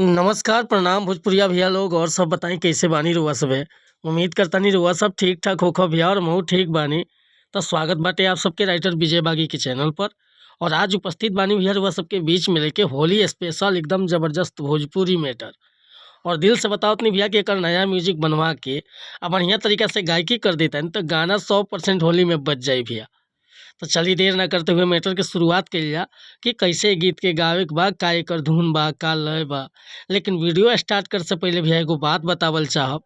नमस्कार, प्रणाम भोजपुरिया भैया लोग और सब बताई कैसे बानी रउआ सभे। उम्मीद करतानी रउआ सब ठीक ठाक होखब भैया और हमहू ठीक बानी। तो स्वागत बाटे आप सबके राइटर विजय बागी के चैनल पर। और आज उपस्थित बानी भैया रउआ सबके बीच में लेके होली स्पेशल एकदम जबरदस्त भोजपुरी मैटर। और दिल से बताओ तनी भैया कि एकर नया म्यूजिक बनवा के अब बढ़िया तरीका से गायकी कर देता तो गाना 100% होली में बज जाई भैया। तो चलिए देर ना करते हुए मैटर के शुरुआत कइल जा कि कैसे गीत के गावे के बा, का एकर धुन बा, का लय बा। लेकिन वीडियो स्टार्ट करे से पहले भैया एगो बात बतावल चाहब।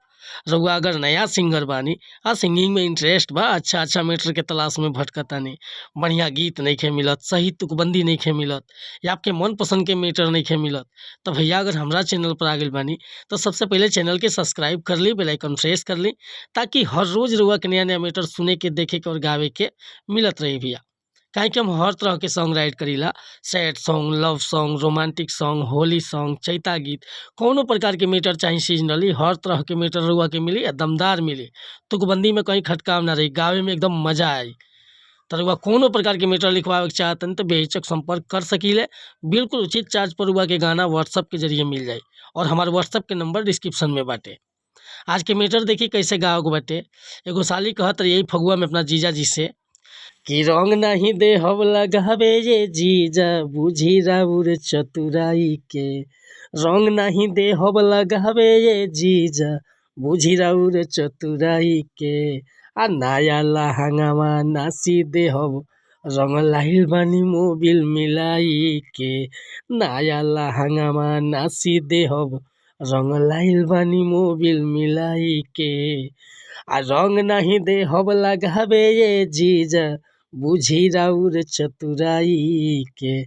रउआ अगर नया सिंगर बानी आ सिंगिंग में इंटरेस्ट बा, अच्छा मैटर के तलाश में भटकतानी, बढ़िया गीत नइखे मिलत, सही तुकबंदी नइखे मिलत या आपके मन पसंद के मैटर नइखे मिलत, तो भैया अगर हमरा चैनल पर आ गइल बानी तो सबसे पहले चैनल के सब्सक्राइब कर ली, बेल आइकन प्रेस कर ली, ताकि हर रोज रउआ के नया-नया मैटर सुने के, देखे के और गावे के मिलत रही भैया। काहे कि हम हर तरह के सॉन्ग राइट करीला। Sad song, love song, romantic song, Holi song, चैता गीत, कौनो प्रकार के मैटर चाहे सीजनली, हर तरह के मैटर रउआ के मिली आ दमदार मिली। तुकबंदी में कहीं खटकाव ना रही, गावे में एकदम मजा आई। तो रउआ कौनो प्रकार के मैटर लिखवावे के चाहतन तो बेहिचक संपर्क कर सकीले। बिल्कुल उचित चार्ज पर रउआ के गाना व्हाट्सएप के जरिए मिल जाई और हमार व्हाट्सएप के नंबर डिस्क्रिप्शन में बाटे। आज के मैटर देखी कैसे गावे के बाटे। एगो साली कहत रही फगुआ में अपना जीजा जी से कि रंग नहीं देहब लगावे ये जीजा बुझी राउर चतुराई के। रंग नहीं देहब लगावे ये जीजा बुझी राउर चतुराई के। आ नया लहंगावा नासी देहब रंग लाहिल बानी मोबिल मिलाई के। नया लहंगावा नासी देहब रंग लाहिल बानी मोबिल मिलाई के। आ रंग नहीं देहब लगावे ये जीजा बुझी राउर चतुराई के।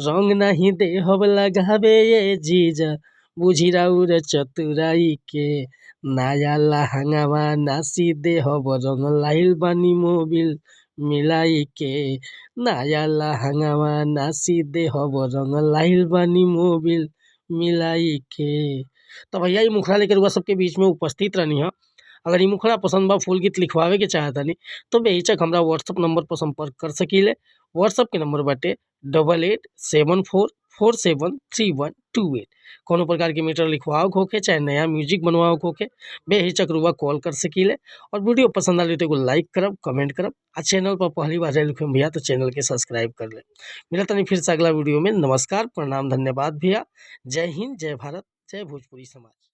रंग नहीं देहब लगावे ये जीजा बुझी राउर चतुराई के। नया लहंगावा नासी देहब रंग लाइल बानी मोबिल मिलाई के। नया लहंगावा नासी देहब रंग लाइल बानी मोबिल मिलाई के। तो भैया ये मुखड़ा लेकर वह सबके बीच में उपस्थित रहनी है। अगर ये मुखड़ा पसंद बा, फुल गीत लिखवावे के चाहतानी तो बेहिचक हमरा व्हाट्सएप नंबर पर संपर्क कर सकीले। व्हाट्सएप के नंबर बाटे 8874473128। कोनो प्रकार के मैटर लिखवाओ के होखे चाहे नया म्यूजिक बनवाओ के होखे, बेहिचक रुआ कॉल कर सकीले। और वीडियो पसंद आले तो एगो लाइक करब, कमेंट करब। आ चैनल पर पहली बार लिखे भैया तो चैनल के सब्सक्राइब कर ले। मिला तनी फिर से अगला वीडियो में। नमस्कार, प्रणाम, धन्यवाद भैया। जय हिंद, जय भारत, जय भोजपुरी समाज।